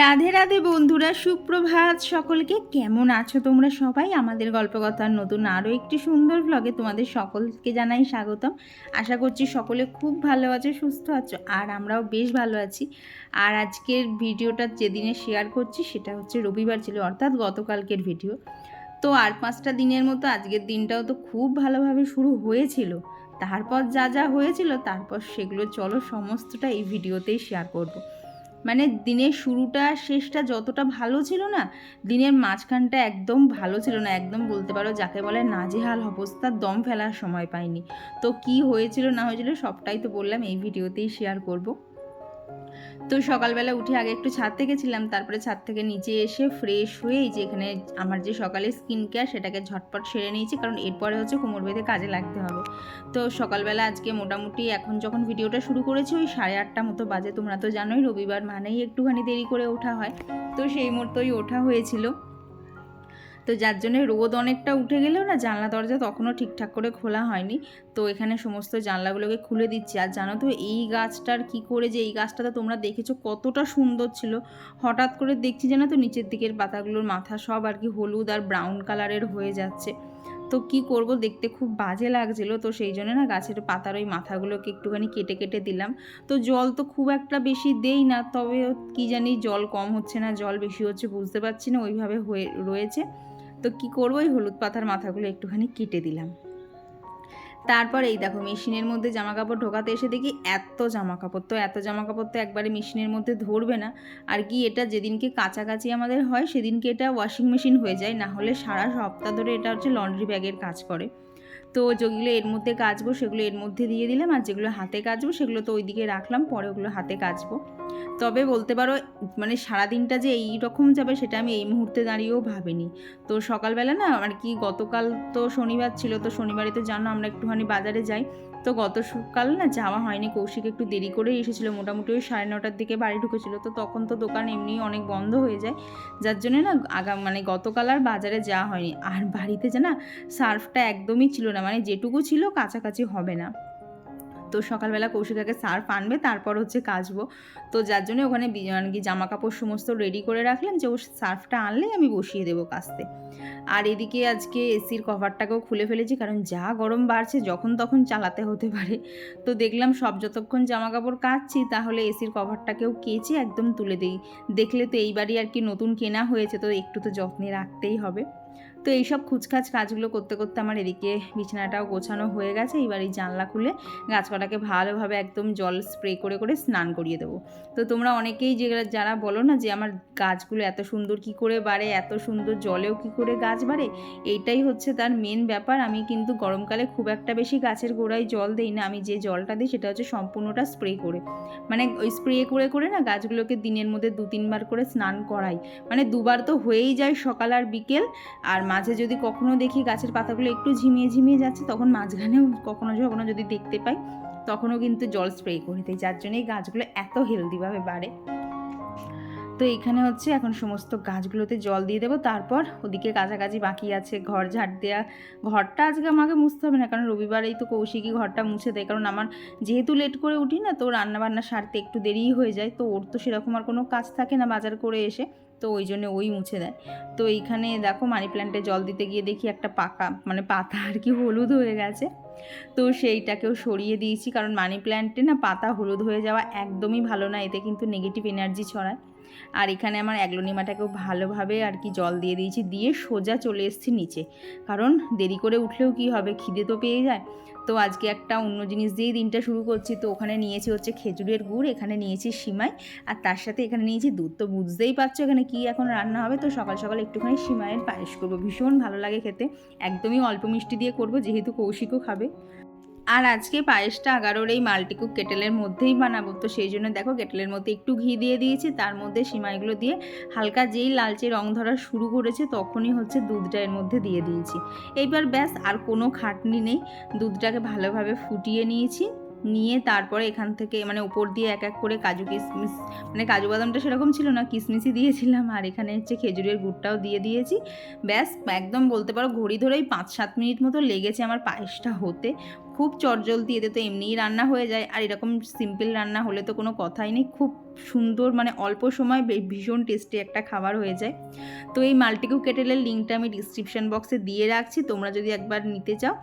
রাধে রাধে বন্ধুরা, সুপ্রভাত সকলকে। কেমন আছো তোমরা সবাই? আমাদের গল্পকথার নতুন আরও একটি সুন্দর ব্লগে তোমাদের সকলকে জানাই স্বাগতম। আশা করছি সকলে খুব ভালো আছো, সুস্থ আছো, আর আমরাও বেশ ভালো আছি। আর আজকের ভিডিওটা যেদিনে শেয়ার করছি সেটা হচ্ছে রবিবার ছিল, অর্থাৎ গতকালকের ভিডিও। তো আর 5টা দিনের মতো আজকের দিনটাও তো খুব ভালোভাবে শুরু হয়েছিল। তারপর যা যা হয়েছিল তারপর সেগুলো চলো সমস্তটা এই ভিডিওতেই শেয়ার করব। মানে দিনের শুরুটা শেষটা যতটা ভালো ছিল না, দিনের মাঝখানটা একদম ভালো ছিল না। একদম বলতে পারো যাকে বলে নাজেহাল অবস্থা, দম ফেলার সময় পাইনি। তো কি হয়েছিল না হয়েছিল সবটাই তো বললাম এই ভিডিওতেই শেয়ার করব। তো সকালবেলা উঠে আগে একটু ছাদ থেকে ছিলাম, তারপরে ছাদ থেকে নিচে এসে ফ্রেশ হয়ে এই যে এখানে আমার যে সকালে স্কিন কেয়ার সেটাকে ঝটপট সেরে নিয়েছি, কারণ এরপরে হচ্ছে কোমর বেঁধে কাজে লাগতে হবে। তো সকালবেলা আজকে মোটামুটি এখন যখন ভিডিওটা শুরু করেছি ওই 8:30 মতো বাজে। তোমরা তো জানোই রবিবার মানেই একটুখানি দেরি করে ওঠা হয়, তো সেই মতোই ওঠা হয়েছিল। তো যার জন্য রোদ অনেকটা উঠে গেলেও না জানলা দরজা তখনও ঠিকঠাক করে খোলা হয়নি। তো এখানে সমস্ত জানলাগুলোকে খুলে দিচ্ছি। আর জানো তো এই গাছটার কি করে, যে এই গাছটা তো তোমরা দেখেছো কতটা সুন্দর ছিল, হঠাৎ করে দেখছি জানো তো নিচের দিকের পাতাগুলোর মাথা সব আর কি হলুদ আর ব্রাউন কালারের হয়ে যাচ্ছে। তো কি করব, দেখতে খুব বাজে লাগছিল। তো সেই জন্য না গাছের পাতার ওই মাথাগুলোকে একটুখানি কেটে কেটে দিলাম। তো জল তো খুব একটা বেশি দেই না, তবে কি জানি জল কম হচ্ছে না জল বেশি হচ্ছে বুঝতে পারছি না, ওইভাবে হয়ে রয়েছে। তো কি করবো, ওই হলুদ পাতার মাথাগুলো একটুখানি কেটে দিলাম। তারপর এই দেখো মেশিনের মধ্যে জামা কাপড় ঢোকাতে এসে দেখি এত জামা কাপড়। তো এত জামা কাপড় তো একবারে মেশিনের মধ্যে ধরবে না। আর কি এটা যেদিনকে কাছাকাছি আমাদের হয় সেদিনকে এটা ওয়াশিং মেশিন হয়ে যায়, না হলে সারা সপ্তাহ ধরে এটা হচ্ছে লন্ড্রি ব্যাগের কাজ করে। তো যেগুলো এর মধ্যে কাচবো সেগুলো এর মধ্যে দিয়ে দিলাম, আর যেগুলো হাতে কাচবো সেগুলো তো ওইদিকে রাখলাম, পরে ওগুলো হাতে কাচবো। তবে বলতে পারো মানে সারাদিনটা যে এই রকম যাবে সেটা আমি এই মুহূর্তে দাঁড়িয়েও ভাবিনি। তো সকালবেলা না আর কি গতকাল তো শনিবার ছিল, তো শনিবারে তো জানো আমরা একটুখানি বাজারে যাই। তো গত সকাল না যাওয়া হয়নি, কৌশিক একটু দেরি করেই এসেছিলো, মোটামুটি ওই 9:30টার দিকে বাড়ি ঢুকেছিল। তো তখন তো দোকান এমনিই অনেক বন্ধ হয়ে যায়, যার জন্যে না মানে গতকাল আর বাজারে যাওয়া হয়নি। আর বাড়িতে জানা সার্ফটা একদমই ছিল না, মানে যেটুকু ছিল কাছাকাছি হবে না। তো সকালবেলা কৌশিকাকে সার্ফ আনবে, তারপর হচ্ছে কাচবো। তো যার জন্য ওখানে মানে কি জামা কাপড় সমস্ত রেডি করে রাখলাম, যে ও সার্ফটা আনলেই আমি বসিয়ে দেবো কাচতে। আর এদিকে আজকে এসির কভারটাকেও খুলে ফেলেছি, কারণ যা গরম বাড়ছে যখন তখন চালাতে হতে পারে। তো দেখলাম সব যতক্ষণ জামা কাপড় কাচছি তাহলে এসির কভারটাকেও কেচে একদম তুলে দিই। দেখলে তো এইবারই আর কি নতুন কেনা হয়েছে, তো একটু তো যত্নে রাখতেই হবে। তো এইসব খুচখাচ কাজগুলো করতে করতে আমার এদিকে বিছানাটাও গোছানো হয়ে গেছে। এবার এই জানলা খুলে গাছপালাকে ভালোভাবে একদম জল স্প্রে করে করে স্নান করিয়ে দেবো। তো তোমরা অনেকেই যারা বলো না যে আমার গাছগুলো এত সুন্দর কি করে বাড়ে, এত সুন্দর জলেও কি করে গাছ বাড়ে, এইটাই হচ্ছে তার মেন ব্যাপার। আমি কিন্তু গরমকালে খুব একটা বেশি গাছের গোড়ায় জল দিই না, আমি যে জলটা দিই সেটা হচ্ছে সম্পূর্ণটা স্প্রে করে। মানে ওই স্প্রে করে করে না গাছগুলোকে দিনের মধ্যে 2-3 বার করে স্নান করাই। মানে 2বার তো হয়েই যায়, সকাল আর বিকেল। আর মাঝে যদি কখনো দেখি গাছের পাতাগুলো একটু ঝিমিয়ে ঝিমিয়ে যাচ্ছে, তখন মাঝখানেও কখনো কখনো যদি দেখতে পাই তখনও কিন্তু জল স্প্রে করে দিই, যার জন্যই গাছগুলো এত হেলদিভাবে বাড়ে। তো এইখানে হচ্ছে এখন সমস্ত গাছগুলোতে জল দিয়ে দেবো, তারপর ওদিকে কাছাকাছি বাকি আছে ঘর ঝাড় দেওয়া। ঘরটা আজকে আমাকে মুছতে হবে না, কারণ রবিবারেই তো কৌশিকই ঘরটা মুছে দেয়, কারণ আমার যেহেতু লেট করে উঠি না, তো রান্নাবান্না সারতে একটু দেরিই হয়ে যায়। তো ওর তো সেরকম আর কোনো কাজ থাকে না বাজার করে এসে, তো ওই জন্য ওই মুছে দেয়। তো এইখানে দেখো মানি প্ল্যান্টে জল দিতে গিয়ে দেখি একটা পাকা মানে পাতা আর কি হলুদ হয়ে গেছে। তো সেইটাকেও সরিয়ে দিয়েছি, কারণ মানি প্ল্যান্টে না পাতা হলুদ হয়ে যাওয়া একদমই ভালো না, এতে কিন্তু নেগেটিভ এনার্জি ছড়ায়। আর এখানে আমার অ্যাগ্লোনিমাটাকেও ভালোভাবে আর কি জল দিয়ে দিয়েছি, দিয়ে সোজা চলে এসেছি নিচে, কারণ দেরি করে উঠলেও কি হবে, খিদে তো পেয়ে যায়। তো আজকে একটা অন্য জিনিস দিয়েই দিনটা শুরু করছি। তো ওখানে নিয়েছি হচ্ছে খেজুরের গুড়, এখানে নিয়েছি সিমাই, আর তার সাথে এখানে নিয়েছি দুধ। তো বুঝতেই পারছো এখানে কি এখন রান্না হবে। তো সকাল সকাল একটুখানি সিমাইয়ের পায়েস করবো, ভীষণ ভালো লাগে খেতে। একদমই অল্প মিষ্টি দিয়ে করবো, যেহেতু কৌশিকও খাবে। আর আজকে পায়েসটা 11-র এই মাল্টিকুক কেটেলের মধ্যেই বানাবো। তো সেই জন্য দেখো কেটেলের মধ্যে একটু ঘি দিয়ে দিয়েছি, তার মধ্যে সিমাইগুলো দিয়ে হালকা যেই লালচে রং ধরা শুরু করেছে তখনই হচ্ছে দুধটা এর মধ্যে দিয়ে দিয়েছি। এইবার ব্যাস আর কোনো খাটনি নেই, দুধটাকে ভালোভাবে ফুটিয়ে নিয়েছি, নিয়ে তারপরে এখান থেকে মানে উপর দিয়ে এক এক করে কাজু কিশমিশ, মানে কাজু বাদামটা সেরকম ছিল না, কিশমিশই দিয়েছিলাম, আর এখানে হচ্ছে খেজুরের গুড়টাও দিয়ে দিয়েছি। ব্যাস একদম বলতে পারো ঘড়ি ধরেই 5-7 মিনিট মতো লেগেছে আমার পায়েসটা হতে। খুব চটজলদি, এতে তো এমনিই রান্না হয়ে যায়, আর এরকম সিম্পল রান্না হলে তো কোনো কথাই নেই, খুব সুন্দর মানে অল্প সময় ভীষণ টেস্টি একটা খাবার হয়ে যায়। তো এই মাল্টিকুক কেটেলের লিঙ্কটা আমি ডিসক্রিপশান বক্সে দিয়ে রাখছি, তোমরা যদি একবার নিতে চাও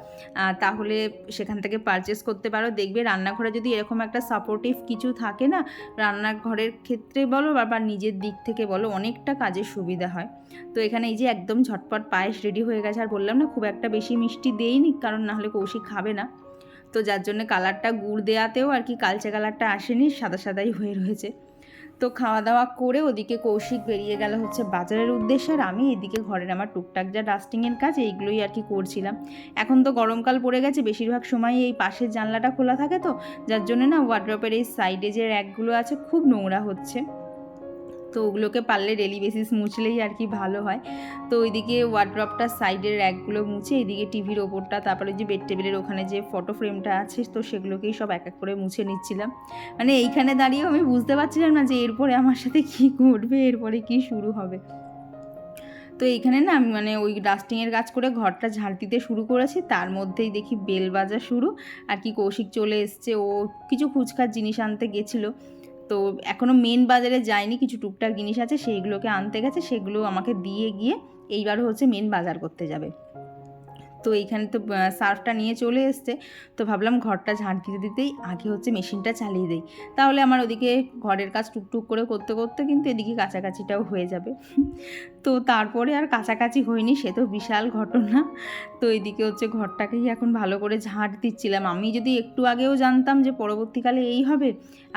তাহলে সেখান থেকে পারচেস করতে পারো। দেখবে রান্নাঘরে যদি এরকম একটা সাপোর্টিভ কিছু থাকে না, রান্নাঘরের ক্ষেত্রে বলো বা নিজের দিক থেকে বলো, অনেকটা কাজের সুবিধা হয়। তো এখানে এই যে একদম ঝটপট পায়েস রেডি হয়ে গেছে, আর বললাম না খুব একটা বেশি মিষ্টি দেইনি, কারণ নাহলে কৌশিক খাবে না, তো যার জন্য কালারটা গুড় দেওয়াতেও আর কি কালচে কালারটা আসেনি, সাদা সাদাই হয়ে রয়েছে। তো খাওয়া দাওয়া করে ওদিকে কৌশিক বেরিয়ে গেল হচ্ছে বাজারের উদ্দেশ্যে, আর আমি এদিকে ঘরের আমার টুকটাক যা ডাস্টিংয়ের কাজ এইগুলোই আর কি করছিলাম। এখন তো গরমকাল পড়ে গেছে, বেশিরভাগ সময় এই পাশের জানলাটা খোলা থাকে, তো যার জন্য না ওয়ার্ড্রপের এই সাইডে যে র্যাকগুলো আছে খুব নোংরা হচ্ছে, তো ওগুলোকে পারলে ডেলি বেসিস মুছলেই আর কি ভালো হয়। তো ওইদিকে ওয়ার্ড্রপটার সাইডের র্যাকগুলো মুছে, এইদিকে টিভির ওপরটা, তারপরে যে বেড টেবিলের ওখানে যে ফটো ফ্রেমটা আছে, তো সেগুলোকেই সব এক এক করে মুছে নিচ্ছিলাম। মানে এইখানে দাঁড়িয়েও আমি বুঝতে পারছিলাম না যে এরপরে আমার সাথে কী ঘটবে, এরপরে কি শুরু হবে। তো এইখানে না আমি মানে ওই ডাস্টিংয়ের কাজ করে ঘরটা ঝাড় দিতে শুরু করেছি, তার মধ্যেই দেখি বেল বাজা শুরু, আর কি কৌশিক চলে এসছে, ও কিছু ফুচকার জিনিস আনতে গেছিলো, তো এখনও মেন বাজারে যায়নি, কিছু টুকটাক জিনিস আছে সেইগুলোকে আনতে গেছে, সেগুলো আমাকে দিয়ে গিয়ে এইবারও হচ্ছে মেন বাজার করতে যাবে। তো এইখানে তো সার্ফটা নিয়ে চলে এসছে, তো ভাবলাম ঘরটা ঝাঁট দিতে দিতেই আগে হচ্ছে মেশিনটা চালিয়ে দিই, তাহলে আমার ওদিকে ঘরের কাজ টুকটুক করে করতে করতে কিন্তু এদিকে কাছাকাছিটাও হয়ে যাবে। তো তারপরে আর কাছাকাছি হয়নি, সে তো বিশাল ঘটনা। তো এদিকে হচ্ছে ঘরটাকেই এখন ভালো করে ঝাঁট দিচ্ছিলাম। আমি যদি একটু আগেও জানতাম যে পরবর্তীকালে এই হবে,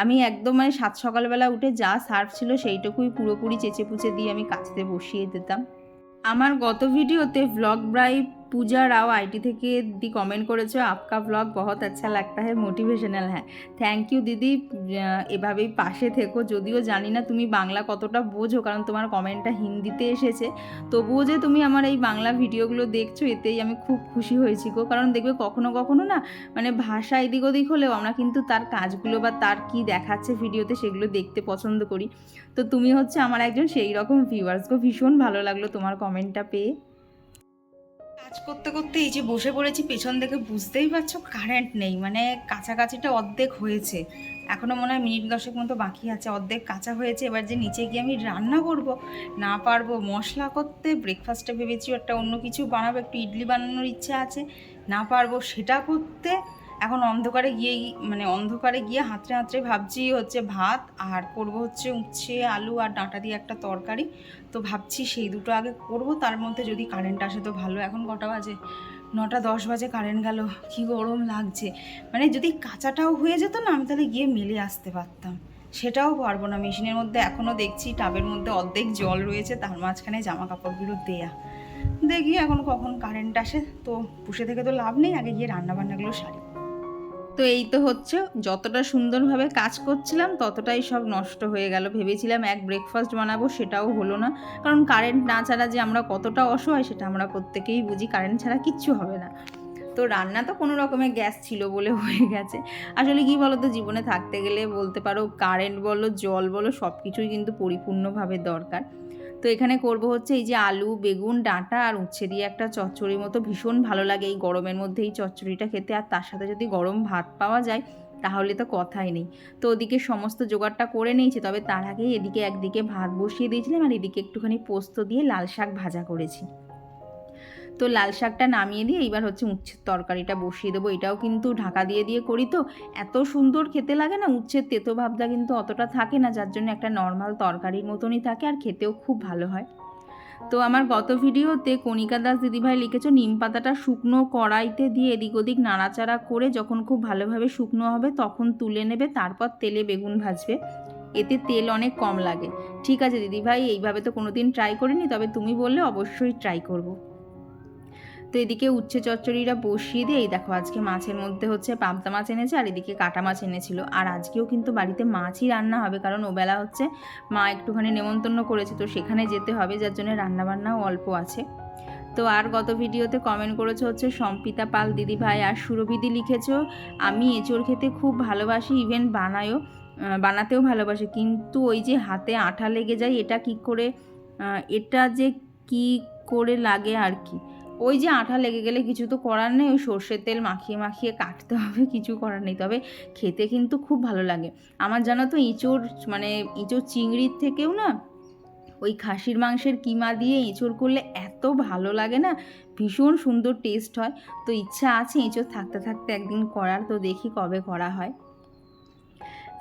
আমি একদম মানে সাত সকালবেলা উঠে যা সার্ফ ছিল সেইটুকুই পুরোপুরি চেঁচে পুচে দিয়ে আমি কাচতে বসিয়ে দিতাম। আমার গত ভিডিওতে vlog by Pooja Rao IT থেকে দিদি কমেন্ট করেছো, आपका व्लॉग बहुत अच्छा लगता है, मोटिवेशनल है। থ্যাংক ইউ দিদি, এভাবেই পাশে থেকো। যদিও জানি না তুমি বাংলা কতটা বোঝো, কারণ তোমার কমেন্টটা হিন্দিতে এসেছে, তবুও যে তুমি আমার এই বাংলা ভিডিওগুলো দেখছো এতেই আমি খুব খুশি হয়েছি গো। কারণ দেখবে কখনো কখনো না মানে ভাষা এদিক ওদিক হলেও আমরা কিন্তু তার কাজগুলো বা তার কি দেখাচ্ছে ভিডিওতে সেগুলো দেখতে পছন্দ করি। তো তুমি হচ্ছে আমার একজন সেই রকম ভিউয়ার্স গো, ভীষণ ভালো লাগলো তোমার কমেন্টটা পেয়ে। কাজ করতে করতে এই যে বসে পড়েছি, পেছন থেকে বুঝতেই পারছো কারেন্ট নেই, মানে কাছাকাছিটা অর্ধেক হয়েছে, এখনও মনে হয় মিনিট 10 মতো বাকি আছে, অর্ধেক কাঁচা হয়েছে। এবার যে নিচে গিয়ে আমি রান্না করব, না পারবো মশলা করতে, ব্রেকফাস্টে ভেবেছি একটা অন্য কিছু বানাবো, একটু ইডলি বানানোর ইচ্ছা আছে, না পারবো সেটা করতে। এখন অন্ধকারে গিয়ে হাতড়ে হাতড়ে ভাবছি হচ্ছে ভাত, আর করব হচ্ছে উচ্ছে আলু আর ডাঁটা দিয়ে একটা তরকারি। তো ভাবছি সেই দুটো আগে করব, তার মধ্যে যদি কারেন্ট আসে তো ভালো। এখন কটা বাজে? 9টা 10 বাজে কারেন্ট গেল, কি গরম লাগছে। মানে যদি কাঁচাটাও হয়ে যেত না, আমি তাহলে গিয়ে মেলে আসতে পারতাম, সেটাও পারবো না। মেশিনের মধ্যে এখনও দেখছি টাবের মধ্যে অর্ধেক জল রয়েছে, তার মাঝখানে জামা কাপড়গুলো দেয়া। দেখি এখন কখন কারেন্ট আসে, তো বসে থেকে তো লাভ নেই, আগে গিয়ে রান্নাবান্নাগুলো সারি। তো এই তো হচ্ছে, যতটা সুন্দরভাবে কাজ করছিলাম ততটাই সব নষ্ট হয়ে গেল। ভেবেছিলাম এক ব্রেকফাস্ট বানাবো, সেটাও হলো না, কারণ কারেন্ট না ছাড়া যে আমরা কতটা অসহায় সেটা আমরা প্রত্যেকেই বুঝি, কারেন্ট ছাড়া কিচ্ছু হবে না। তো রান্না তো কোনো রকমের গ্যাস ছিল বলে হয়ে গেছে। আসলে কি বলো তো, জীবনে থাকতে গেলে বলতে পারো কারেন্ট বলো জল বলো সব কিছুই কিন্তু পরিপূর্ণভাবে দরকার। তো এখানে করব হচ্ছে এই যে আলু বেগুন ডাঁটা আর উচ্ছে দিয়ে একটা চচ্চড়ির মতো, ভীষণ ভালো লাগে এই গরমের মধ্যে এই চচ্চড়িটা খেতে, আর তার সাথে যদি গরম ভাত পাওয়া যায় তাহলে তো কথাই নেই। তো ওদিকে সমস্ত জোগাড়টা করে নিয়েছি, তবে তার আগেই এদিকে একদিকে ভাত বসিয়ে দিয়েছিলাম, আর এদিকে একটুখানি পোস্ত দিয়ে লাল শাক ভাজা করেছি। তো লাল শাকটা নামিয়ে দিয়ে এইবার হচ্ছে উচ্ছের তরকারিটা বসিয়ে দেবো। এটাও কিন্তু ঢাকা দিয়ে দিয়ে করি, তো এত সুন্দর খেতে লাগে না, উচ্ছের তেতো ভাবটা কিন্তু অতটা থাকে না, যার জন্য একটা নর্মাল তরকারির মতনই থাকে, আর খেতেও খুব ভালো হয়। তো আমার গত ভিডিওতে কণিকা দাস দিদিভাই লিখেছো নিম পাতাটা শুকনো কড়াইতে দিয়ে এদিক ওদিক নাড়াচাড়া করে যখন খুব ভালোভাবে শুকনো হবে তখন তুলে নেবে, তারপর তেলে বেগুন ভাজবে, এতে তেল অনেক কম লাগে। ঠিক আছে দিদিভাই, এইভাবে তো কোনোদিন ট্রাই করিনি, তবে তুমি বললে অবশ্যই ট্রাই করব। তো এদিকে উচ্ছে চচ্চড়িটা বসিয়ে দিয়ে এই দেখো আজকে মাছের মধ্যে হচ্ছে পাবদা মাছ এনেছে, আর এদিকে কাটা মাছ এনেছিল, আর আজকেও কিন্তু বাড়িতে মাছই রান্না হবে, কারণ ওবেলা হচ্ছে মা একটুখানি নেমন্তন্ন করেছে, তো সেখানে যেতে হবে, যার জন্য রান্নাবান্নাও অল্প আছে। তো আর গত ভিডিওতে কমেন্ট করেছো হচ্ছে সম্পিতা পাল দিদিভাই আর সুরভিদি লিখেছো আমি এঁচোড় খেতে খুব ভালোবাসি, ইভেন বানাতেও ভালোবাসি, কিন্তু ওই যে হাতে আঠা লেগে যায়, এটা কি করে লাগে আর কি। ওই যে আঠা লেগে গেলে কিছু তো করার নেই, ওই সর্ষের তেল মাখিয়ে মাখিয়ে কাটতে হবে, কিছু করার নেই। তবে খেতে কিন্তু খুব ভালো লাগে আমার, জানো তো এঁচোড় মানে এঁচোড় চিংড়ির থেকেও না ওই খাসির মাংসের কিমা দিয়ে এঁচোড় করলে এত ভালো লাগে না, ভীষণ সুন্দর টেস্ট হয়। তো ইচ্ছা আছে এঁচোড় থাকতে থাকতে একদিন করার, তো দেখি কবে করা হয়।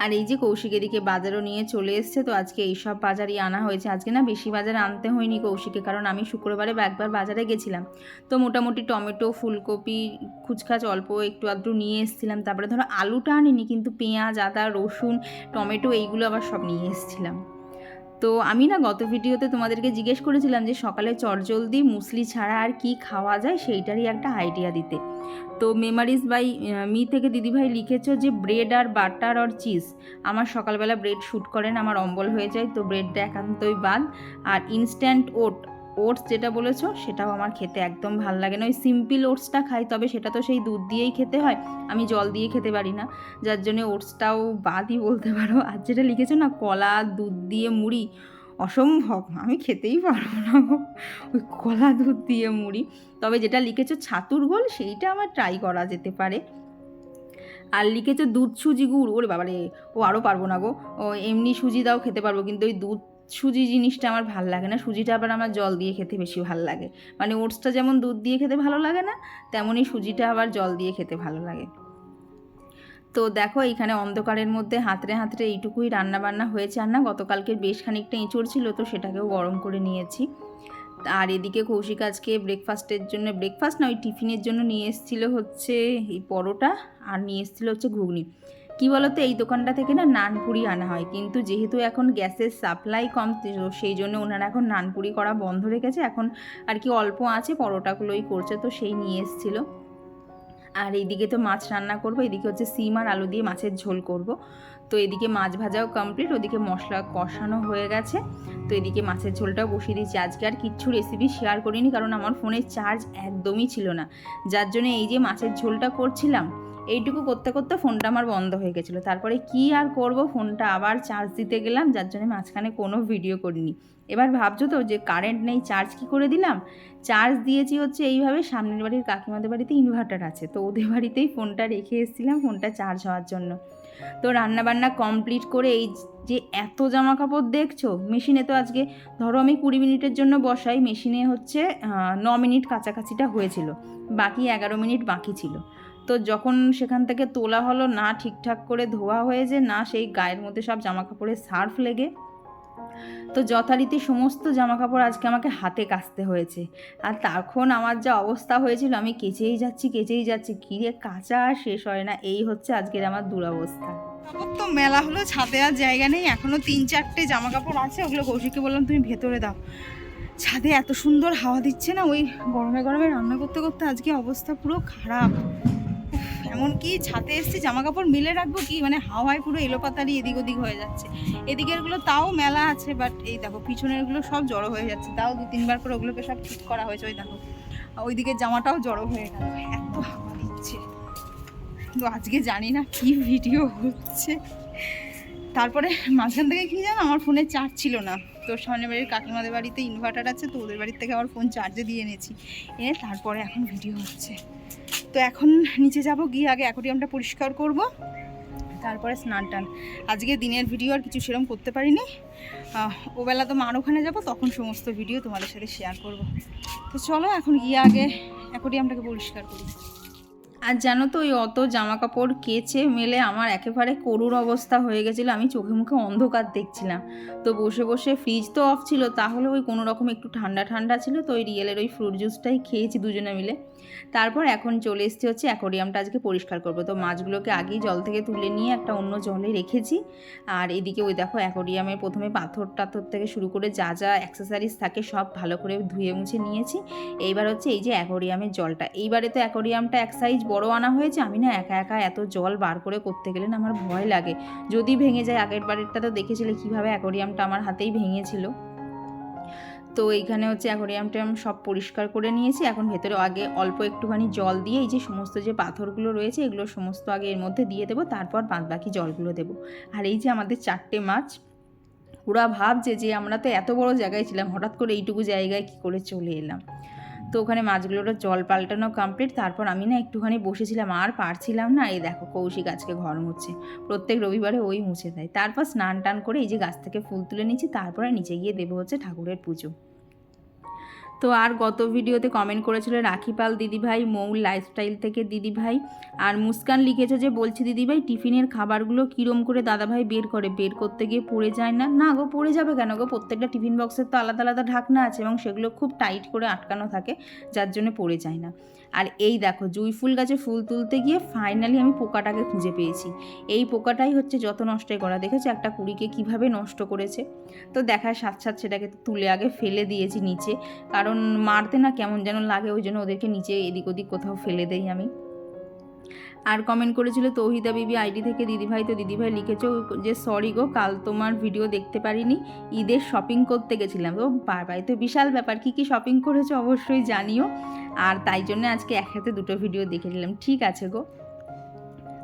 আর এই যে কৌশিক এদিকে বাজারও নিয়ে চলে এসছে, তো আজকে এইসব বাজারই আনা হয়েছে। আজকে না বেশি বাজার আনতে হয়নি কৌশিকে, কারণ আমি শুক্রবারে একবার বাজারে গেছিলাম, তো মোটামুটি টমেটো, ফুলকপি, খুচখাচ অল্প একটু আধটু নিয়ে এসেছিলাম। তারপরে ধরো আলুটা আনিনি, কিন্তু পেঁয়াজ, আদা, রসুন, টমেটো এইগুলো আবার সব নিয়ে এসেছিলাম। তো আমি না গত ভিডিওতে তোমাদেরকে জিজ্ঞেস করেছিলাম যে সকালে চটজলদি মুসলি ছাড়া আর কি খাওয়া যায়, সেইটারই একটা আইডিয়া দিতে। তো মেমারিজ বাই মি থেকে দিদিভাই লিখেছো যে ব্রেড আর বাটার আর চিজ। আমার সকালবেলা ব্রেড শ্যুট করেন, আমার অম্বল হয়ে যায়, তো ব্রেডটা একান্তই বাদ। আর ইনস্ট্যান্ট ওটস যেটা বলেছো সেটাও আমার খেতে একদম ভাল লাগে না। ওই সিম্পল ওটসটা খাই, তবে সেটা তো সেই দুধ দিয়েই খেতে হয়, আমি জল দিয়ে খেতে পারি না, যার জন্য ওটসটাও বাদই বলতে পারো। আর যেটা লিখেছো না কলা দুধ দিয়ে মুড়ি, অসম্ভব, আমি খেতেই পারবো না গো ওই কলা দুধ দিয়ে মুড়ি। তবে যেটা লিখেছো ছাতুর গোল, সেইটা আমার ট্রাই করা যেতে পারে। আর লিখেছো দুধ সুজি গুড়, ওরে বাবারে, ও আরও পারবো না গো। ও এমনি সুজি দাও খেতে পারবো, কিন্তু ওই দুধ সুজি জিনিসটা আমার ভাল লাগে না। সুজিটা আবার আমার জল দিয়ে খেতে বেশি ভাল লাগে, মানে ওটসটা যেমন দুধ দিয়ে খেতে ভালো লাগে না, তেমনই সুজিটা আবার জল দিয়ে খেতে ভালো লাগে। তো দেখো এইখানে অন্ধকারের মধ্যে হাতড়ে হাতড়ে এইটুকুই রান্না বান্না হয়েছে। আর না গতকালকের বেশ খানিকটা এঁচড় ছিল, তো সেটাকেও গরম করে নিয়েছি। আর এদিকে কৌশিক আজকে ব্রেকফাস্টের জন্য, ব্রেকফাস্ট না ওই টিফিনের জন্য নিয়ে এসেছিলো হচ্ছে এই পরোটা, আর নিয়ে এসেছিলো হচ্ছে ঘুগনি। কী বলতো, এই দোকানটা থেকে না নানপুরি আনা হয়, কিন্তু যেহেতু এখন গ্যাসের সাপ্লাই কম, সেই জন্য ওনারা এখন নানপুরি করা বন্ধ রেখেছে, এখন আর কি অল্প আছে, পরোটাগুলোই করছে, তো সেই নিয়ে এসেছিলো। আর এইদিকে তো মাছ রান্না করব, এদিকে হচ্ছে সিম আর আলু দিয়ে মাছের ঝোল করব। তো এদিকে মাছ ভাজাও কমপ্লিট, ওদিকে মশলা কষানো হয়ে গেছে, তো এদিকে মাছের ঝোলটাও বসিয়ে দিয়েছি। আজকে আর কিচ্ছু রেসিপি শেয়ার করিনি, কারণ আমার ফোনের চার্জ একদমই ছিল না, যার জন্য এই যে মাছের ঝোলটা করছিলাম, এইটুকু করতে করতে ফোনটা আমার বন্ধ হয়ে গেছিলো। তারপরে কি আর করব, ফোনটা আবার চার্জ দিতে গেলাম, যার জন্য মাঝখানে কোনো ভিডিও করিনি। এবার ভাবছো তো যে কারেন্ট নেই, চার্জ কি করে দিলাম? চার্জ দিয়েছি হচ্ছে এইভাবে, সামনের বাড়ির কাকিমাদের বাড়িতে ইনভার্টার আছে, তো ওদের বাড়িতেই ফোনটা রেখে এসেছিলাম ফোনটা চার্জ হওয়ার জন্য। তো রান্নাবান্না কমপ্লিট করে এই যে এত জামা কাপড় দেখছো মেশিনে, তো আজকে ধরো আমি 20 মিনিটের জন্য বসাই, মেশিনে হচ্ছে 9 মিনিট কাছাকাছিটা হয়েছিল, বাকি 11 মিনিট বাকি ছিল। তো যখন সেখান থেকে তোলা হলো, না ঠিকঠাক করে ধোয়া হয়েছে, না সেই গায়ের মধ্যে সব জামা কাপড়ে সার্ফ লেগে, তো যথারীতি সমস্ত জামাকাপড় আজকে আমাকে হাতে কাচতে হয়েছে। আর তখন আমার যা অবস্থা হয়েছিল, আমি কেচেই যাচ্ছি, কিরে কাচা শেষ হয় না, এই হচ্ছে আজকের আমার দুরবস্থা। কাপড় তো মেলা হলো, ছাদে আর জায়গা নেই, এখনও 3-4টে জামা কাপড় আছে, ওগুলো কৌশিককে বললাম তুমি ভেতরে দাও, ছাদে এত সুন্দর হাওয়া দিচ্ছে না, ওই গরমে গরমে রান্না করতে করতে আজকে অবস্থা পুরো খারাপ। এমনকি ছাদে এসছি জামা কাপড় মিলে রাখবো কি, মানে হাওয়ায় পুরো এলোপাতারি এদিক ওদিক হয়ে যাচ্ছে। এদিকেরগুলো তাও মেলা আছে, বাট এই দেখো পিছনেরগুলো সব জড়ো হয়ে যাচ্ছে, তাও 2-3বার করে ওগুলোকে সব ঠিক করা হয়েছে। ওই দেখো ওইদিকের জামাটাও জড়ো হয়ে গেল, এত হাওয়া দিচ্ছে। তো আজকে জানি না কি ভিডিও হচ্ছে। তারপরে মাঝখান থেকে কি জানো, আমার ফোনে চার্জ ছিল না, তো সামনের বাড়ির কাকিমাদের বাড়িতে ইনভার্টার আছে, তো ওদের বাড়ির থেকে আমার ফোন চার্জে দিয়ে এনেছি, এনে তারপরে এখন ভিডিও হচ্ছে। তো এখন নিচে যাব, গিয়ে আগে অ্যাকোয়ারিয়ামটা পরিষ্কার করব, তারপরে স্নান টান। আজকে দিনের ভিডিও আর কিছু সেরকম করতে পারিনি, ওবেলা তো মার ওখানে যাবো, তখন সমস্ত ভিডিও তোমাদের সাথে শেয়ার করব। তো চলো এখন গিয়ে আগে অ্যাকোয়ারিয়ামটাকে পরিষ্কার করি। আর জানো তো ওই অত জামা কাপড় কেচে মেলে আমার একেবারে করুণ অবস্থা হয়ে গেছিলো, আমি চোখে মুখে অন্ধকার দেখছিলাম। তো বসে বসে, ফ্রিজ তো অফ ছিল, তাহলে ওই কোনো রকম একটু ঠান্ডা ঠান্ডা ছিল, তো ওই রিয়েলের ওই ফ্রুট জুসটাই খেয়েছি দুজনে মিলে। তারপর এখন চলে এসেছি হচ্ছে অ্যাকোয়ারিয়ামটা আজকে পরিষ্কার করবো। তো মাছগুলোকে আগেই জল থেকে তুলে নিয়ে একটা অন্য জলে রেখেছি। আর এদিকে ওই দেখো অ্যাকোয়ারিয়ামের প্রথমে পাথর টাথর থেকে শুরু করে যা যা অ্যাক্সেসারিজ থাকে সব ভালো করে ধুয়ে মুছে নিয়েছি। এইবার হচ্ছে এই যে অ্যাকোয়ারিয়ামের জলটা, এইবারে তো অ্যাকোয়ারিয়ামটা এক সাইজ বড় আনা হয়েছে, আমি না একা একা এত জল বার করে করতে গেলে না আমার ভয় লাগে, যদি ভেঙে যায়। আগের বাড়িটা তো দেখেছিলে কীভাবে অ্যাকোয়ারিয়ামটা আমার হাতেই ভেঙেছিল। তো এইখানে হচ্ছে অ্যাকোয়ারিয়ামটা আমি সব পরিষ্কার করে নিয়েছি। এখন ভেতরে আগে অল্প একটুখানি জল দিয়ে এই যে সমস্ত যে পাথরগুলো রয়েছে এগুলো সমস্ত আগে এর মধ্যে দিয়ে দেবো, তারপর বাদ বাকি জলগুলো দেবো। আর এই যে আমাদের 4টে মাছ, ওরা ভাবছে যে আমরা তো এত বড় জায়গায় ছিলাম, হঠাৎ করে এইটুকু জায়গায় কী করে চলে এলাম। তো ওখানে মাছগুলোর জল পাল্টানো কমপ্লিট। তারপর আমি না একটুখানি বসেছিলাম, আর পারছিলাম না। এই দেখো কৌশিক আজকে ঘর মুছছে, প্রত্যেক রবিবারে ওই মুছে দেয়। তারপর স্নান টান করে এই যে গাছ থেকে ফুল তুলে নিচ্ছি, তারপরে নিচে গিয়ে দেবো হচ্ছে ঠাকুরের পুজো। তো আর গত ভিডিওতে কমেন্ট করেছিল রাখিপাল দিদিভাই, মৌল লাইফস্টাইল থেকে দিদিভাই, আর মুস্কান লিখেছে যে বলছি দিদিভাই টিফিনের খাবারগুলো কীরম করে দাদাভাই বের করতে গিয়ে পড়ে যায় না? না গো, পড়ে যাবে কেন গো, প্রত্যেকটা টিফিন বক্সের তো আলাদা আলাদা ঢাকনা আছে এবং সেগুলো খুব টাইট করে আটকানো থাকে, যার জন্য পড়ে যায় না। আর এই দেখো জুঁই ফুল গাছে ফুল তুলতে গিয়ে ফাইনালি আমি পোকাটাকে খুঁজে পেয়েছি। এই পোকাটাই হচ্ছে যত নষ্টই করা, দেখেছো একটা কুড়িকে কিভাবে নষ্ট করেছে। তো দেখার সাথে সাথে সেটাকে তুলে আগে ফেলে দিয়েছি নিচে, কারণ মারতে না কেমন যেন লাগে, ওই জন্য ওদেরকে নিচে এদিক ওদিক কোথাও ফেলে দেই আমি। আর কমেন্ট করেছিল তৌহিদা বিবি আইডি থেকে দিদিভাই, তো দিদিভাই লিখেছো যে সরি গো, কাল তোমার ভিডিও দেখতে পারিনি, ঈদের শপিং করতে গেছিলাম। তো বারবার তো বিশাল ব্যাপার, কী কী শপিং করেছো অবশ্যই জানিও, আর তাই জন্য আজকে একসাথে দুটো ভিডিও দেখে নিলাম। ঠিক আছে গো।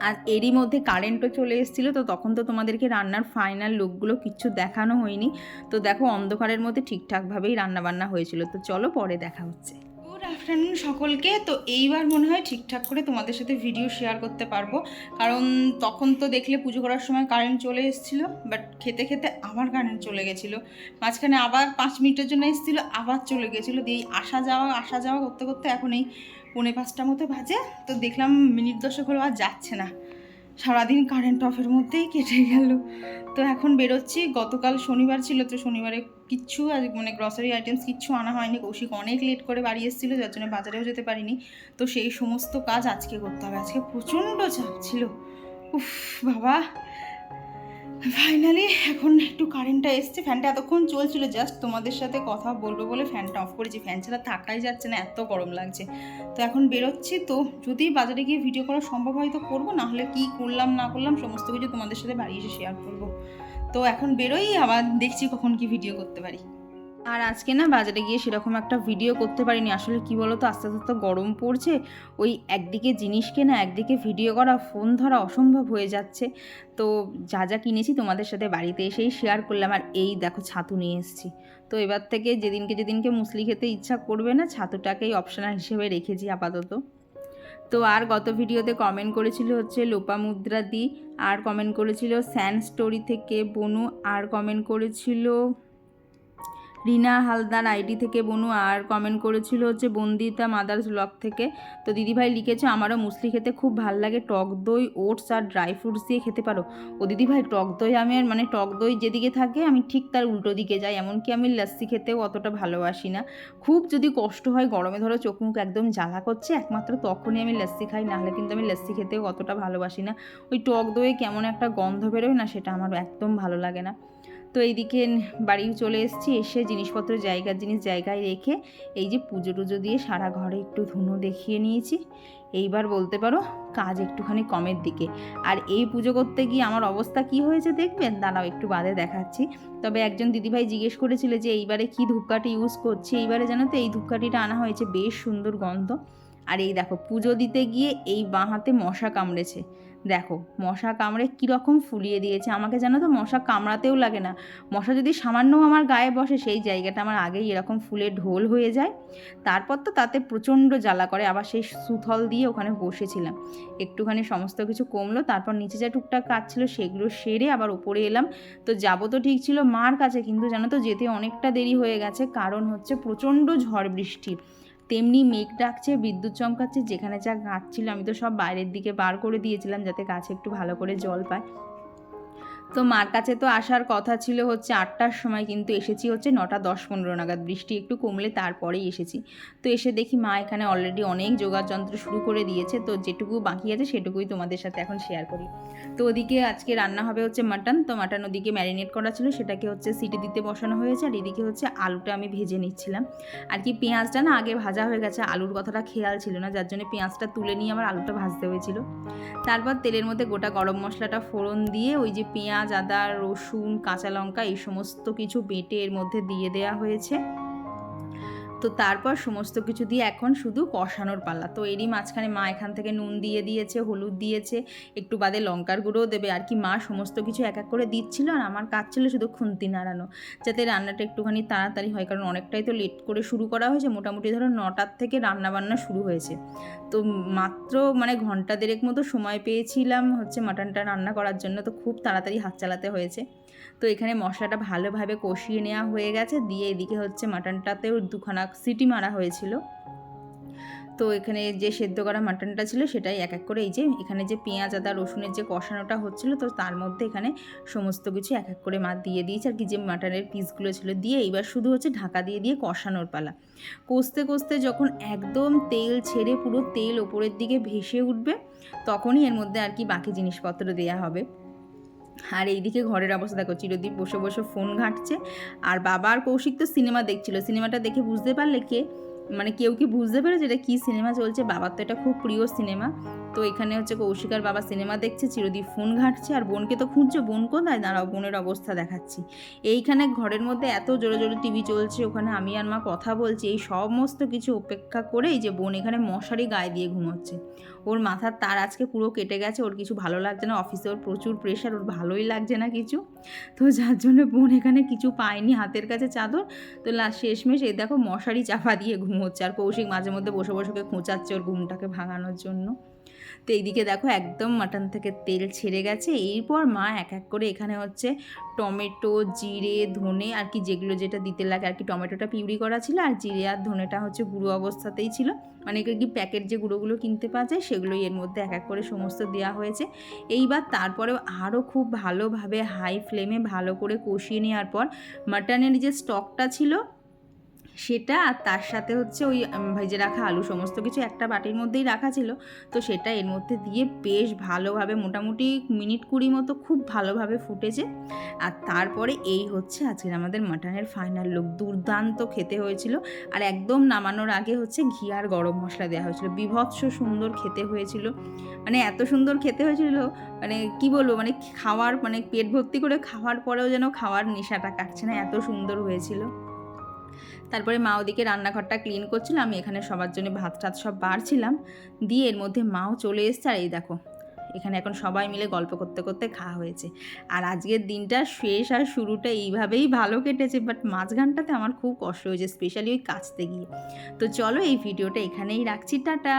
আর এরই মধ্যে কারেন্টও চলে এসেছিলো, তো তখন তো তোমাদেরকে রান্নার ফাইনাল লুকগুলো কিচ্ছু দেখানো হয়নি। তো দেখো অন্ধকারের মধ্যে ঠিকঠাকভাবেই রান্নাবান্না হয়েছিল। তো চলো পরে দেখা হচ্ছে। গুড আফটারনুন সকলকে। তো এইবার মনে হয় ঠিকঠাক করে তোমাদের সাথে ভিডিও শেয়ার করতে পারবো, কারণ তখন তো দেখলে পুজো করার সময় কারেন্ট চলে এসেছিলো, বাট খেতে খেতে আবার কারেন্ট চলে গেছিলো। মাঝখানে আবার 5 মিনিটের জন্য এসেছিলো, আবার চলে গেছিলো। দিয়ে আসা যাওয়া করতে করতে এখন এই 4:45 মতো বাজে। তো দেখলাম মিনিট 10 হলো আর যাচ্ছে না, সারাদিন কারেন্ট অফের মধ্যেই কেটে গেল। তো এখন বেরোচ্ছি। গতকাল শনিবার ছিল, তো শনিবারে কিচ্ছু মানে গ্রসারি আইটেমস কিচ্ছু আনা হয়নি। কৌশিক অনেক লেট করে বাড়ি এসেছিলো, যার জন্য বাজারেও যেতে পারিনি। তো সেই সমস্ত কাজ আজকে করতে হবে। আজকে প্রচণ্ড চাপ ছিল, উফ বাবা। ফাইনালি এখন একটু কারেন্টটা এসছে, ফ্যানটা এতক্ষণ চলছিল, জাস্ট তোমাদের সাথে কথা বলবো বলে ফ্যানটা অফ করেছি। ফ্যান ছাড়া থাকাই যাচ্ছে না, এত গরম লাগছে। তো এখন বেরোচ্ছি। তো যদি বাজারে গিয়ে ভিডিও করা সম্ভব হয় তো করবো, নাহলে কি করলাম না করলাম সমস্ত কিছু তোমাদের সাথে বাড়ি এসে শেয়ার করবো। তো এখন বেরোই, আবার দেখছি কখন কি ভিডিও করতে পারি। আর আজকে না বাজারে গিয়ে সেরকম একটা ভিডিও করতে পারিনি। আসলে কি বলো তো, আস্তে আস্তে তো গরম পড়ছে, ওই একদিকে জিনিস কেনা একদিকে ভিডিও করা, ফোন ধরা অসম্ভব হয়ে যাচ্ছে। তো যা যা কিনেছি তোমাদের সাথে বাড়িতে এসেই শেয়ার করলাম। আর এই দেখো ছাতু নিয়ে এসেছি। তো এবার থেকে যেদিনকে মুসলি খেতে ইচ্ছা করবে না, ছাতুটাকেই অপশনাল হিসেবে রেখেছি আপাতত। তো আর গত ভিডিওতে কমেন্ট করেছিল হচ্ছে লোপামুদ্রা দি, আর কমেন্ট করেছিল স্যান স্টোরি থেকে বনু, আর কমেন্ট করেছিল রিনা হালদার আইডি থেকে বনু, আর কমেন্ট করেছিল হচ্ছে বন্দিতা মাদার্স ব্লগ থেকে। তো দিদিভাই লিখেছে আমারও মুসলি খেতে খুব ভাল লাগে, টক দই ওটস আর ড্রাই ফ্রুটস দিয়ে খেতে পারো। ও দিদিভাই টক দই আমি আর মানে টক দই যেদিকে থাকে আমি ঠিক তার উল্টো দিকে যাই, এমনকি আমি লস্যি খেতেও অতটা ভালোবাসি না। খুব যদি কষ্ট হয়, গরমে ধরো চোখ মুখ একদম জ্বালা করছে, একমাত্র তখনই আমি লস্যি খাই, নাহলে কিন্তু আমি লস্যি খেতেও অতটা ভালোবাসি না। ওই টক দইয়ে কেমন একটা গন্ধ বেরোয় না, সেটা আমার একদম ভালো লাগে না। তো এইদিকে বাড়ি চলে এসেছি, এসে জিনিসপত্র জায়গায় রেখে এই যে পুজো টুজো দিয়ে সারা ঘরে একটু ধুনো দেখিয়ে নিয়েছি। এইবার বলতে পারো কাজ একটুখানি কমের দিকে। আর এই পুজো করতে গিয়ে আমার অবস্থা কি হয়েছে দেখবেন, দাঁড়াও একটু বাদে দেখাচ্ছি। তবে একজন দিদিভাই জিজ্ঞেস করেছিল যে এইবারে কি ধূপকাঠি ইউজ করছি। এইবারে জানো তো এই ধূপকাঠিটা আনা হয়েছে, বেশ সুন্দর গন্ধ। আর এই দেখো পুজো দিতে গিয়ে এই বাঁ হাতে মশা কামড়েছে, দেখো মশা কামড়ে কীরকম ফুলিয়ে দিয়েছে। আমাকে জানো তো মশা কামড়াতেও লাগে না, মশা যদি সামান্য আমার গায়ে বসে সেই জায়গাটা আমার আগেই এরকম ফুলে ঢোল হয়ে যায়। তারপর তো তাতে প্রচণ্ড জ্বালা করে। আবার সেই সুথল দিয়ে ওখানে বসেছিলাম, একটুখানি সমস্ত কিছু কমলো। তারপর নিচে যা টুকটাক কাজ ছিল সেগুলো সেরে আবার উপরে এলাম। তো যাবো তো ঠিক ছিল মার কাছে, কিন্তু জানো তো যেতে অনেকটা দেরি হয়ে গেছে, কারণ হচ্ছে প্রচণ্ড ঝড় বৃষ্টি, তেমনি মেঘ ডাকছে, বিদ্যুৎ চমকাচ্ছে। যেখানে যা গাছ ছিল আমি তো সব বাইরের দিকে বার করে দিয়েছিলাম, যাতে গাছে একটু ভালো করে জল পায়। তো মার কাছে তো আসার কথা ছিল হচ্ছে 8টার সময়, কিন্তু এসেছি হচ্ছে 9:10-15 নাগাদ, বৃষ্টি একটু কমলে তারপরেই এসেছি। তো এসে দেখি মা এখানে অলরেডি অনেক জোগাড় যন্ত্র শুরু করে দিয়েছে। তো যেটুকু বাকি আছে সেটুকুই তোমাদের সাথে এখন শেয়ার করি। তো ওদিকে আজকে রান্না হবে হচ্ছে মাটন। তো মাটন ওদিকে ম্যারিনেট করা ছিল, সেটাকে হচ্ছে সিটি দিতে বসানো হয়েছে। আর এদিকে হচ্ছে আলুটা আমি ভেজে নিচ্ছিলাম। আর কি পেঁয়াজটা না আগে ভাজা হয়ে গেছে, আলুর কথাটা খেয়াল ছিল না, যার জন্য পেঁয়াজটা তুলে নিয়ে আমার আলুটা ভাজতে হয়েছিল। তারপর তেলের মধ্যে গোটা গরম মশলাটা ফোড়ন দিয়ে ওই যে পেঁয়াজ, আদা, রসুন, কাঁচা লঙ্কা এই সমস্ত কিছু বেটে এর মধ্যে দিয়ে দেওয়া হয়েছে। তো তারপর সমস্ত কিছু দিয়ে এখন শুধু কষানোর পালা। তো এরই মাঝখানে মা এখান থেকে নুন দিয়ে দিয়েছে, হলুদ দিয়েছে, একটু বাদে লঙ্কার গুঁড়োও দেবে আর কি। মা সমস্ত কিছু এক এক করে দিচ্ছিল আর আমার কাজ ছিল শুধু খুন্তি নাড়ানো, যাতে রান্নাটা একটুখানি তাড়াতাড়ি হয়, কারণ অনেকটাই তো লেট করে শুরু করা হয়েছে। মোটামুটি ধরো 9টার থেকে রান্নাবান্না শুরু হয়েছে। তো মাত্র মানে ঘন্টা দেড়েক মতো সময় পেয়েছিলাম হচ্ছে মাটনটা রান্না করার জন্য, তো খুব তাড়াতাড়ি হাত চালাতে হয়েছে। তো এখানে মশলাটা ভালোভাবে কষিয়ে নেওয়া হয়ে গেছে, দিয়ে এদিকে হচ্ছে মাটনটাতেও 2খানা সিটি মারা হয়েছিল। তো এখানে যে সেদ্ধ করা মাটনটা ছিল সেটাই এক এক করে এই যে এখানে যে পেঁয়াজ আদা রসুনের যে কষানোটা হচ্ছিল, তো তার মধ্যে এখানে সমস্ত কিছু এক এক করে মা দিয়ে দিয়েছে আর কি, যে মাটনের পিসগুলো ছিল দিয়ে এইবার শুধু হচ্ছে ঢাকা দিয়ে দিয়ে কষানোর পালা। কষতে কষতে যখন একদম তেল ছেড়ে পুরো তেল ওপরের দিকে ভেসে উঠবে, তখনই এর মধ্যে আর কি বাকি জিনিসপত্র দেওয়া হবে। আর এইদিকে ঘরের অবস্থা দেখো, চিরদীপ বসে বসে ফোন ঘাঁটছে, আর বাবা আর কৌশিক তো সিনেমা দেখছিল। সিনেমাটা দেখে বুঝতে পারলে মানে কেউ কি বুঝতে পেরেছে এটা কী সিনেমা চলছে? বাবার তো এটা খুব প্রিয় সিনেমা। তো এখানে হচ্ছে কৌশিক আর বাবা সিনেমা দেখছে, চিরদীপ ফোন ঘাঁটছে, আর বোনকে তো খুঁজছে, বোন কোথায়? দাঁড়াও বোনের অবস্থা দেখাচ্ছি। এইখানে ঘরের মধ্যে এত জোরে জোরে টিভি চলছে, ওখানে আমি আর মা কথা বলছি, এই সমস্ত কিছু উপেক্ষা করে এই যে বোন এখানে মশারি গায়ে দিয়ে ঘুমোচ্ছে। ওর মাথার তার আজকে পুরো কেটে গেছে, ওর কিছু ভালো লাগছে না, অফিসে ওর প্রচুর প্রেশার, ওর ভালোই লাগছে না কিছু। তো যার জন্য বোন এখানে কিছু পায়নি হাতের কাছে চাদর, তো শেষমেশ এই দেখো মশারি চাপা দিয়ে ঘুমোচ্ছে, আর কৌশিক মাঝে মধ্যে বসে বসে খোঁচাচ্ছে ওর ঘুমটাকে ভাঙানোর জন্য। তো এইদিকে দেখো একদম মাটন থেকে তেল ছেড়ে গেছে। এরপর মা এক এক করে এখানে হচ্ছে টমেটো, জিরে, ধনে আর কি যেগুলো যেটা দিতে লাগে আর কি, টমেটোটা পিউরি করা ছিল, আর জিরে আর ধনেটা হচ্ছে গুঁড়ো অবস্থাতেই ছিল, মানে কি প্যাকেট যে গুঁড়োগুলো কিনতে পাওয়া যায় সেগুলোই এর মধ্যে এক এক করে সমস্ত দেওয়া হয়েছে। এইবার তারপরেও আরও খুব ভালোভাবে হাই ফ্লেমে ভালো করে কষিয়ে নেওয়ার পর মাটনের যে স্টকটা ছিল সেটা, আর তার সাথে হচ্ছে ওই ভেজে রাখা আলু সমস্ত কিছু একটা বাটির মধ্যেই রাখা ছিল, তো সেটা এর মধ্যে দিয়ে বেশ ভালোভাবে মোটামুটি মিনিট 20 মতো খুব ভালোভাবে ফুটেছে। আর তারপরে এই হচ্ছে আজকের আমাদের মাটনের ফাইনাল লুক। দুর্দান্ত খেতে হয়েছিল, আর একদম নামানোর আগে হচ্ছে ঘি আর গরম মশলা দেওয়া হয়েছিল, বিভৎস সুন্দর খেতে হয়েছিল। মানে এত সুন্দর খেতে হয়েছিল, মানে কি বলবো, মানে খাওয়ার মানে পেট ভর্তি করে খাওয়ার পরেও যেন খাওয়ার নেশাটা কাটছে না, এত সুন্দর হয়েছিল। তারপরে মা ওদিকে রান্নাঘরটা ক্লিন করছিল, আমি এখানে সবার জন্য ভাত টাত সব বাড়ছিলাম, দিয়ে এর মধ্যে মাও চলে এসছে। আর এই দেখো এখানে এখন সবাই মিলে গল্প করতে করতে খাওয়া হয়েছে। আর আজকের দিনটা শেষ আর শুরুটা এইভাবেই ভালো কেটেছে, বাট মাঝখানটাতে আমার খুব কষ্ট হয়েছে, স্পেশালি ওই কাচতে গিয়ে। তো চলো এই ভিডিওটা এখানেই রাখছি, টাটা।